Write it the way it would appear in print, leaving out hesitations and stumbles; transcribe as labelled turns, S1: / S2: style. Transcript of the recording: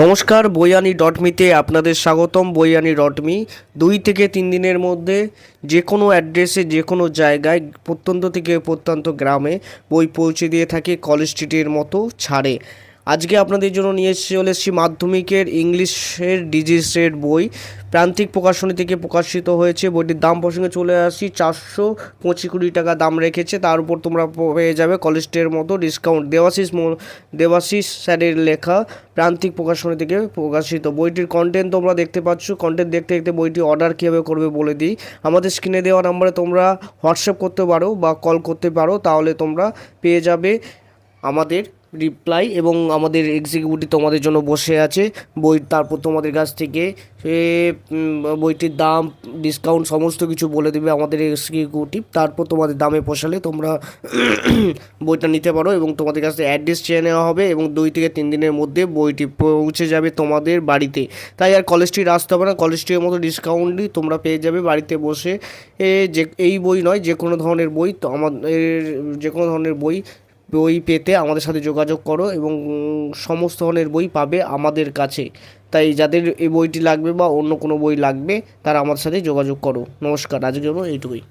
S1: নমস্কার, বইয়ানি ডট মিতে আপনাদের স্বাগতম। বইয়ানি ডট মি 2 থেকে 3 দিনের মধ্যে যে কোনো অ্যাড্রেসে যে কোনো জায়গায় প্রত্যন্ত থেকে প্রত্যন্ত গ্রামে বই পৌঁছে দিয়ে থাকে কলেজ স্ট্রিটের মতো ছাড়ে। আজকে আপনাদের জন্য নিয়ে চলে এসেছি মাধ্যমিকের ইংলিশের ডিজিসের বই। প্রান্তিক প্রকাশনী থেকে প্রকাশিত হয়েছে। বইটির দাম প্রসঙ্গে চলে আসি। 425 টাকা দাম রেখেছে। তার উপর তোমরা পেয়ে যাবে কলেজ স্ট্রিটের মতো ডিসকাউন্ট। দেবাশিস স্যারের লেখা প্রান্তিক প্রকাশনী থেকে প্রকাশিত। বইটির কন্টেন্ট তোমরা দেখতে পাচ্ছ। কন্টেন্ট দেখতে দেখতে বইটি অর্ডার কীভাবে করবে বলে দিই। আমাদের স্ক্রিনে দেওয়া নাম্বারে তোমরা হোয়াটসঅ্যাপ করতে পারো বা কল করতে পারো, তাহলে তোমরা পেয়ে যাবে আমাদের রিপ্লাই এবং আমাদের এক্সিকিউটিভ তোমাদের জন্য বসে আছে। তারপর তোমাদের কাছ থেকে বইটির দাম, ডিসকাউন্ট সমস্ত কিছু বলে দেবে আমাদের এক্সিকিউটিভ। তারপর তোমাদের দামে পোষালে তোমরা বইটা নিতে পারো এবং তোমাদের কাছে অ্যাড্রেস চেয়ে নেওয়া হবে এবং 2 থেকে 3 দিনের মধ্যে বইটি পৌঁছে যাবে তোমাদের বাড়িতে। তাই আর কলেজ স্ট্রিট আসতে হবে না। কলেজ স্ট্রিটের মতো ডিসকাউন্টই তোমরা পেয়ে যাবে বাড়িতে বসে। যে এই বই নয়, যে কোনো ধরনের বই, তো আমাদের যে কোনো ধরনের বই পেতে আমাদের সাথে যোগাযোগ করো এবং সমস্ত ধরনের বই পাবে আমাদের কাছে। তাই যাদের এই বইটি লাগবে বা অন্য কোনো বই লাগবে তারা আমাদের সাথে যোগাযোগ করো। নমস্কার, আজকের জন্য এইটুকুই।